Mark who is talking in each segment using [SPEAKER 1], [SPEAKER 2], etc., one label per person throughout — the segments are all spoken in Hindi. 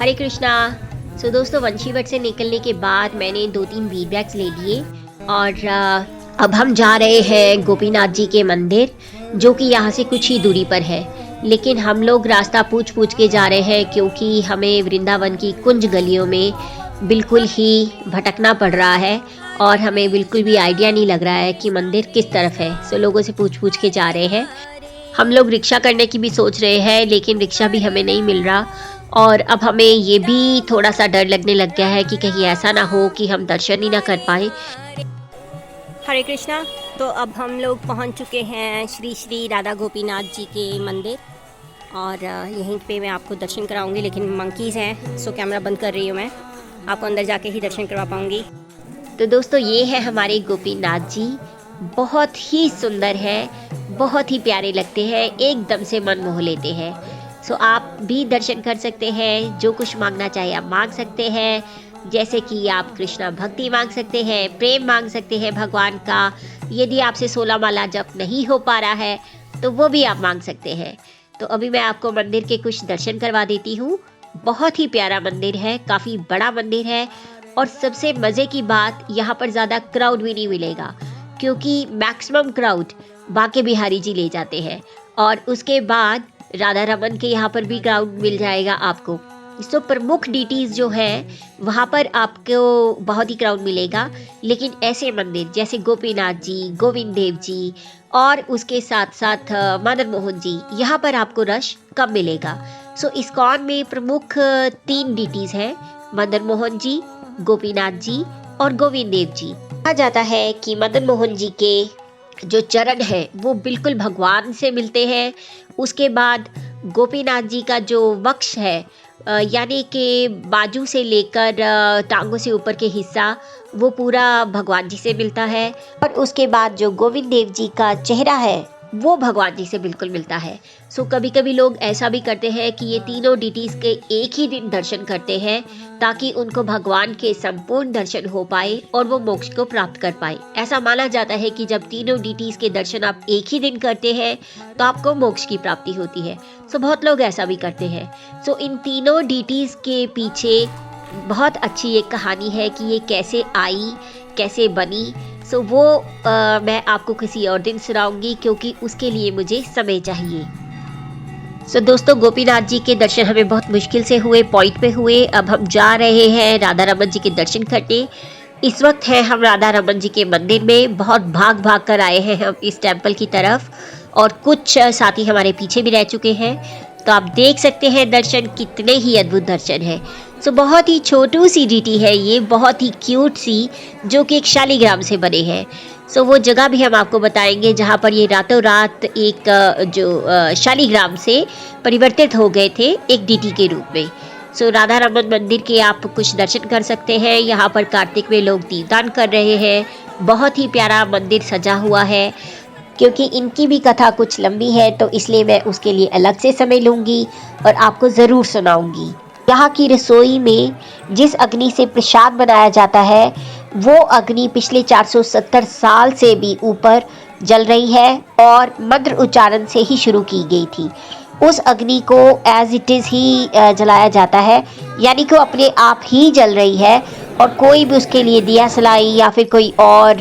[SPEAKER 1] हरे कृष्णा। दोस्तों, वंशीवट से निकलने के बाद मैंने 2-3 बीड बैग्स ले लिए और अब हम जा रहे हैं गोपीनाथ जी के मंदिर, जो कि यहाँ से कुछ ही दूरी पर है। लेकिन हम लोग रास्ता पूछ पूछ के जा रहे हैं क्योंकि हमें वृंदावन की कुंज गलियों में बिल्कुल ही भटकना पड़ रहा है और हमें बिल्कुल भी आइडिया नहीं लग रहा है कि मंदिर किस तरफ है। लोगों से पूछ पूछ के जा रहे हैं। हम लोग रिक्शा करने की भी सोच रहे हैं, लेकिन रिक्शा भी हमें नहीं मिल रहा और अब हमें ये भी थोड़ा सा डर लगने लग गया है कि कहीं ऐसा ना हो कि हम दर्शन ही ना कर पाए।
[SPEAKER 2] हरे कृष्णा। तो अब हम लोग पहुंच चुके हैं श्री श्री राधा गोपीनाथ जी के मंदिर और यहीं पे मैं आपको दर्शन कराऊंगी, लेकिन मंकीज़ हैं सो कैमरा बंद कर रही हूँ। मैं आपको अंदर जाके ही दर्शन करवा पाऊंगी।
[SPEAKER 1] तो दोस्तों, ये है हमारे गोपीनाथ जी। बहुत ही सुंदर है, बहुत ही प्यारे लगते हैं, एकदम से मन मोह लेते हैं। आप भी दर्शन कर सकते हैं। जो कुछ मांगना चाहे आप मांग सकते हैं, जैसे कि आप कृष्णा भक्ति मांग सकते हैं, प्रेम मांग सकते हैं भगवान का। यदि आपसे 16 माला जप नहीं हो पा रहा है तो वो भी आप मांग सकते हैं। तो अभी मैं आपको मंदिर के कुछ दर्शन करवा देती हूँ। बहुत ही प्यारा मंदिर है, काफ़ी बड़ा मंदिर है और सबसे मज़े की बात, यहाँ पर ज़्यादा क्राउड भी नहीं मिलेगा क्योंकि मैक्सिमम क्राउड बांके बिहारी जी ले जाते हैं और उसके बाद राधा रमन के यहाँ पर भी क्राउड मिल जाएगा आपको। प्रमुख डीटीज जो है वहाँ पर आपको बहुत ही क्राउड मिलेगा, लेकिन ऐसे मंदिर जैसे गोपीनाथ जी, गोविंद देव जी और उसके साथ साथ मदन मोहन जी, यहाँ पर आपको रश कम मिलेगा। इस्कॉन में प्रमुख 3 डीटीज हैं, मदन मोहन जी, गोपीनाथ जी और गोविंद देव जी। कहा जाता है कि मदन मोहन जी के जो चरण है वो बिल्कुल भगवान से मिलते हैं। उसके बाद गोपीनाथ जी का जो वक्ष है, यानी कि बाजू से लेकर टांगों से ऊपर के हिस्सा, वो पूरा भगवान जी से मिलता है। और उसके बाद जो गोविंद देव जी का चेहरा है वो भगवान जी से बिल्कुल मिलता है। कभी कभी लोग ऐसा भी करते हैं कि ये तीनों डीटीज के एक ही दिन दर्शन करते हैं ताकि उनको भगवान के संपूर्ण दर्शन हो पाए और वो मोक्ष को प्राप्त कर पाए। ऐसा माना जाता है कि जब तीनों डीटीज के दर्शन आप एक ही दिन करते हैं तो आपको मोक्ष की प्राप्ति होती है। बहुत लोग ऐसा भी करते हैं। इन तीनों डीटीज के पीछे बहुत अच्छी एक कहानी है कि ये कैसे आई, कैसे बनी। वो मैं आपको किसी और दिन सुनाऊंगी क्योंकि उसके लिए मुझे समय चाहिए। दोस्तों, गोपीनाथ जी के दर्शन हमें बहुत मुश्किल से हुए, पॉइंट पे हुए। अब हम जा रहे हैं राधा रमन जी के दर्शन करने। इस वक्त है हम राधा रमन जी के मंदिर में। बहुत भाग भाग कर आए हैं हम इस टेम्पल की तरफ और कुछ साथी हमारे पीछे भी रह चुके हैं। तो आप देख सकते हैं दर्शन कितने ही अद्भुत दर्शन है। बहुत ही छोटू सी डीटी है ये, बहुत ही क्यूट सी, जो कि एक शालिग्राम से बने हैं। वो जगह भी हम आपको बताएंगे जहाँ पर ये रातों रात एक जो शालिग्राम से परिवर्तित हो गए थे एक डीटी के रूप में। राधा रमन मंदिर के आप कुछ दर्शन कर सकते हैं। यहाँ पर कार्तिक में लोग दीपदान कर रहे हैं। बहुत ही प्यारा मंदिर सजा हुआ है। क्योंकि इनकी भी कथा कुछ लंबी है तो इसलिए मैं उसके लिए अलग से समय लूँगी और आपको ज़रूर सुनाऊँगी। यहाँ की रसोई में जिस अग्नि से प्रसाद बनाया जाता है वो अग्नि पिछले 470 साल से भी ऊपर जल रही है और मंत्र उच्चारण से ही शुरू की गई थी। उस अग्नि को एज इट इज़ ही जलाया जाता है, यानी कि अपने आप ही जल रही है और कोई भी उसके लिए दिया सलाई या फिर कोई और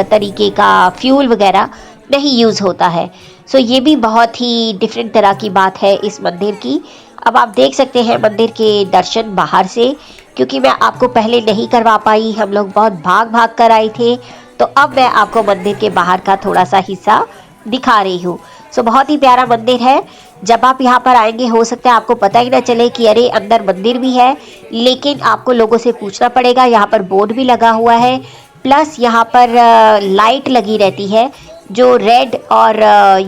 [SPEAKER 1] तरीके का फ्यूल वगैरह नहीं यूज़ होता है। ये भी बहुत ही डिफरेंट तरह की बात है इस मंदिर की। अब आप देख सकते हैं मंदिर के दर्शन बाहर से, क्योंकि मैं आपको पहले नहीं करवा पाई, हम लोग बहुत भाग भाग कर आए थे। तो अब मैं आपको मंदिर के बाहर का थोड़ा सा हिस्सा दिखा रही हूँ। बहुत ही प्यारा मंदिर है। जब आप यहाँ पर आएंगे हो सकता है आपको पता ही ना चले कि अरे अंदर मंदिर भी है, लेकिन आपको लोगों से पूछना पड़ेगा। यहाँ पर बोर्ड भी लगा हुआ है, प्लस यहाँ पर लाइट लगी रहती है जो रेड और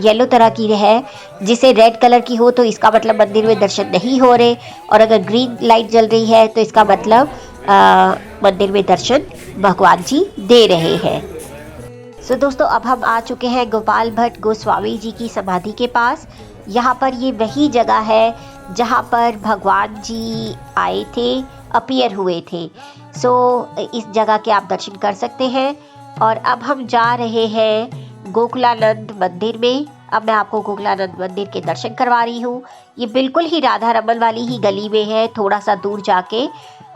[SPEAKER 1] येलो तरह की है। जिसे रेड कलर की हो तो इसका मतलब मंदिर में दर्शन नहीं हो रहे, और अगर ग्रीन लाइट जल रही है तो इसका मतलब मंदिर में दर्शन भगवान जी दे रहे हैं। दोस्तों, अब हम आ चुके हैं गोपाल भट्ट गोस्वामी जी की समाधि के पास। यहाँ पर ये वही जगह है जहाँ पर भगवान जी आए थे, अपीयर हुए थे। इस जगह के आप दर्शन कर सकते हैं। और अब हम जा रहे हैं गोकुलानंद मंदिर में। अब मैं आपको गोकुलानंद मंदिर के दर्शन करवा रही हूँ। ये बिल्कुल ही राधा रमन वाली ही गली में है, थोड़ा सा दूर जाके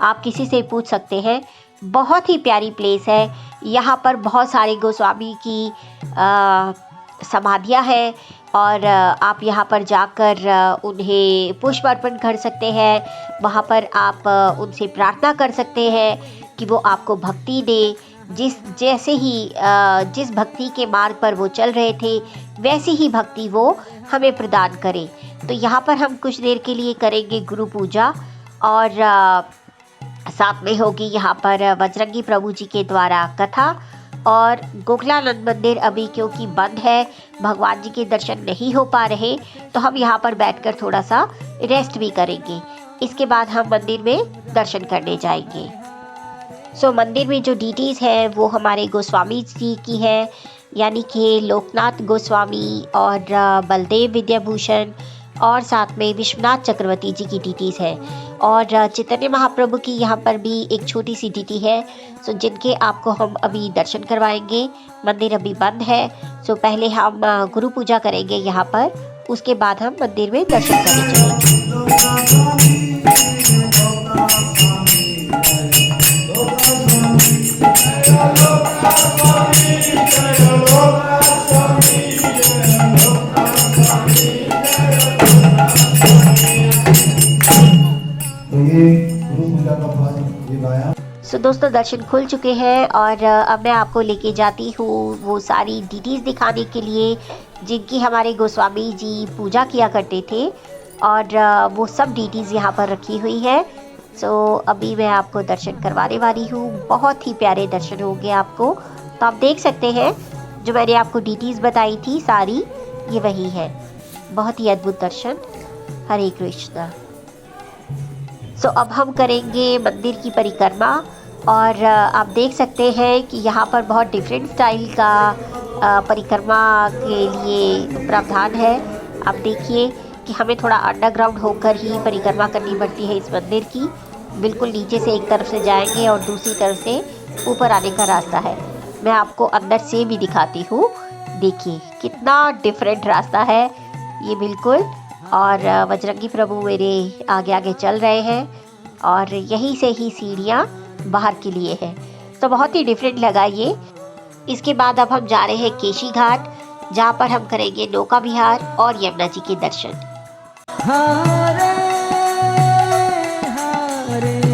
[SPEAKER 1] आप किसी से पूछ सकते हैं। बहुत ही प्यारी प्लेस है। यहाँ पर बहुत सारे गोस्वामी की समाधियाँ हैं और आप यहाँ पर जाकर उन्हें पुष्प अर्पण कर सकते हैं। वहाँ पर आप उनसे प्रार्थना कर सकते हैं कि वो आपको भक्ति दे, जिस भक्ति के मार्ग पर वो चल रहे थे वैसी ही भक्ति वो हमें प्रदान करे। तो यहाँ पर हम कुछ देर के लिए करेंगे गुरु पूजा और साथ में होगी यहाँ पर बजरंगी प्रभु जी के द्वारा कथा। और गोकुलानंद मंदिर अभी क्योंकि बंद है, भगवान जी के दर्शन नहीं हो पा रहे, तो हम यहाँ पर बैठकर थोड़ा सा रेस्ट भी करेंगे। इसके बाद हम मंदिर में दर्शन करने जाएंगे। मंदिर में जो डिटीज़ है वो हमारे गोस्वामी जी की है, यानी कि लोकनाथ गोस्वामी और बलदेव विद्याभूषण और साथ में विश्वनाथ चक्रवर्ती जी की डिटीज़ है। और चैतन्य महाप्रभु की यहाँ पर भी एक छोटी सी डिटी है, जिनके आपको हम अभी दर्शन करवाएंगे। मंदिर अभी बंद है, पहले हम गुरु पूजा करेंगे यहाँ पर, उसके बाद हम मंदिर में दर्शन करने चलेंगे। दोस्तों दर्शन खुल चुके हैं और अब मैं आपको लेके जाती हूँ वो सारी डिटीज़ दिखाने के लिए जिनकी हमारे गोस्वामी जी पूजा किया करते थे, और वो सब डिटीज़ यहाँ पर रखी हुई है। अभी मैं आपको दर्शन करवाने वाली हूँ। बहुत ही प्यारे दर्शन होंगे आपको। तो आप देख सकते हैं जो मैंने आपको डिटीज़ बताई थी सारी, ये वही है। बहुत ही अद्भुत दर्शन। हरे कृष्णा। अब हम करेंगे मंदिर की परिक्रमा और आप देख सकते हैं कि यहाँ पर बहुत डिफरेंट स्टाइल का परिक्रमा के लिए प्रावधान है। आप देखिए कि हमें थोड़ा अंडरग्राउंड होकर ही परिक्रमा करनी पड़ती है इस मंदिर की। बिल्कुल नीचे से एक तरफ से जाएंगे और दूसरी तरफ से ऊपर आने का रास्ता है। मैं आपको अंदर से भी दिखाती हूँ। देखिए कितना डिफरेंट रास्ता है ये बिल्कुल। और बजरंगी प्रभु मेरे आगे आगे चल रहे हैं और यहीं से ही सीढ़ियाँ बाहर के लिए है। बहुत ही डिफरेंट लगा ये। इसके बाद अब हम जा रहे हैं केशी घाट, जहाँ पर हम करेंगे नौका विहार और यमुना जी के दर्शन। हरे हरे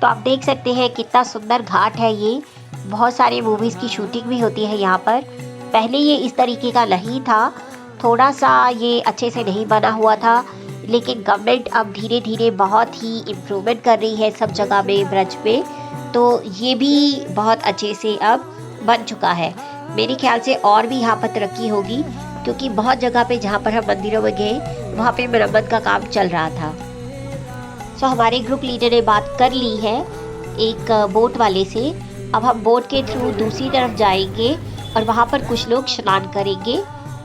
[SPEAKER 1] तो आप देख सकते हैं कितना सुंदर घाट है ये। बहुत सारे मूवीज़ की शूटिंग भी होती है यहाँ पर। पहले ये इस तरीके का नहीं था, थोड़ा सा ये अच्छे से नहीं बना हुआ था, लेकिन गवर्नमेंट अब धीरे धीरे बहुत ही इम्प्रूवमेंट कर रही है सब जगह में ब्रज पे। तो ये भी बहुत अच्छे से अब बन चुका है। मेरे ख्याल से और भी यहाँ पर तरक्की होगी, क्योंकि बहुत जगह पे जहाँ पर हम मंदिरों में गए वहाँ पे मरम्मत का काम चल रहा था। हमारे ग्रुप लीडर ने बात कर ली है एक बोट वाले से। अब हम बोट के थ्रू दूसरी तरफ जाएंगे और वहाँ पर कुछ लोग स्नान करेंगे।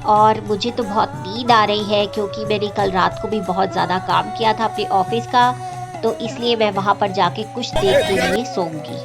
[SPEAKER 1] और मुझे तो बहुत नींद आ रही है, क्योंकि मैंने कल रात को भी बहुत ज़्यादा काम किया था अपने ऑफिस का, तो इसलिए मैं वहाँ पर जाके कुछ देर के लिए सोऊंगी।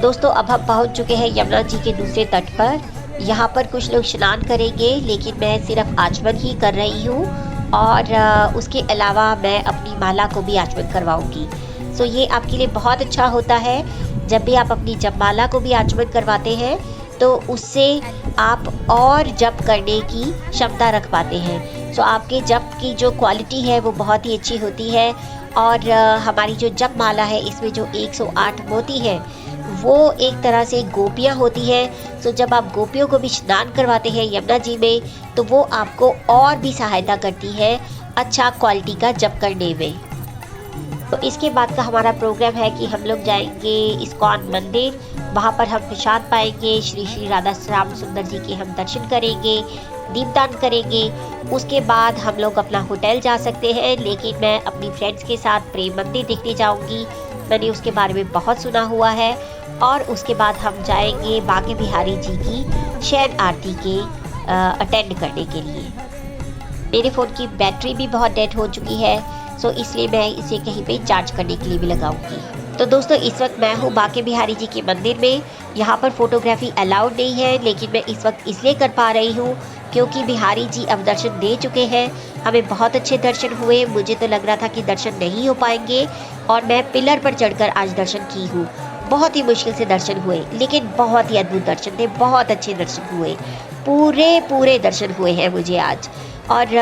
[SPEAKER 1] दोस्तों अब हम पहुंच चुके हैं यमुना जी के दूसरे तट पर। यहाँ पर कुछ लोग स्नान करेंगे, लेकिन मैं सिर्फ आचमन ही कर रही हूँ और उसके अलावा मैं अपनी माला को भी आचमन करवाऊंगी। सो ये आपके लिए बहुत अच्छा होता है। जब भी आप अपनी जपमाला को भी आचमन करवाते हैं तो उससे आप और जप करने की क्षमता रख पाते हैं। सो आपके जप की जो क्वालिटी है वो बहुत ही अच्छी होती है। और हमारी जो जप माला है इसमें जो 108 मोती है वो एक तरह से गोपियाँ होती हैं। सो जब आप गोपियों को भी स्नान करवाते हैं यमुना जी में तो वो आपको और भी सहायता करती है अच्छा क्वालिटी का जप करने में। तो इसके बाद का हमारा प्रोग्राम है कि हम लोग जाएंगे इस्कॉन मंदिर। वहाँ पर हम प्रसाद पाएंगे, श्री श्री राधा श्याम सुंदर जी के हम दर्शन करेंगे, दीपदान करेंगे। उसके बाद हम लोग अपना होटल जा सकते हैं, लेकिन मैं अपनी फ्रेंड्स के साथ प्रेम मंदिर देखने जाऊंगी। मैंने उसके बारे में बहुत सुना हुआ है। और उसके बाद हम जाएंगे बांके बिहारी जी की शयन आरती के अटेंड करने के लिए। मेरे फ़ोन की बैटरी भी बहुत डेड हो चुकी है, सो इसलिए मैं इसे कहीं पे चार्ज करने के लिए भी लगाऊंगी। तो दोस्तों इस वक्त मैं हूँ बांके बिहारी जी के मंदिर में। यहाँ पर फोटोग्राफी अलाउड नहीं है, लेकिन मैं इस वक्त इसलिए कर पा रही हूँ क्योंकि बिहारी जी अब दर्शन दे चुके हैं। हमें बहुत अच्छे दर्शन हुए। मुझे तो लग रहा था कि दर्शन नहीं हो पाएंगे और मैं पिलर पर चढ़कर आज दर्शन की हूँ। बहुत ही मुश्किल से दर्शन हुए, लेकिन बहुत ही अद्भुत दर्शन थे, बहुत अच्छे दर्शन हुए। पूरे दर्शन हुए हैं मुझे आज। और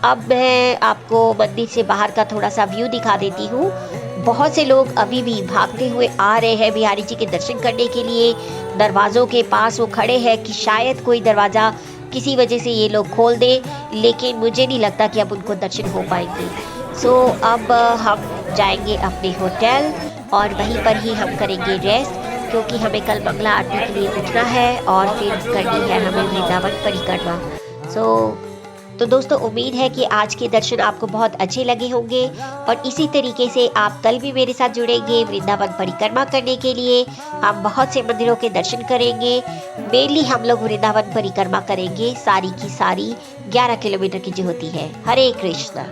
[SPEAKER 1] अब मैं आपको मंदिर से बाहर का थोड़ा सा व्यू दिखा देती हूँ। बहुत से लोग अभी भी भागते हुए आ रहे हैं बिहारी जी के दर्शन करने के लिए। दरवाज़ों के पास वो खड़े हैं कि शायद कोई दरवाज़ा किसी वजह से ये लोग खोल दे, लेकिन मुझे नहीं लगता कि अब उनको दर्शन हो पाएंगे। सो अब हम जाएंगे अपने होटल और वहीं पर ही हम करेंगे रेस्ट, क्योंकि हमें कल मंगला आरती के लिए उठना है और फिर करनी है हमें वृंदावन परिक्रमा। तो दोस्तों उम्मीद है कि आज के दर्शन आपको बहुत अच्छे लगे होंगे और इसी तरीके से आप कल भी मेरे साथ जुड़ेंगे वृंदावन परिक्रमा करने के लिए। हम बहुत से मंदिरों के दर्शन करेंगे। मेनली हम लोग वृंदावन परिक्रमा करेंगे सारी की सारी 11 किलोमीटर की जो होती है। हरे कृष्णा।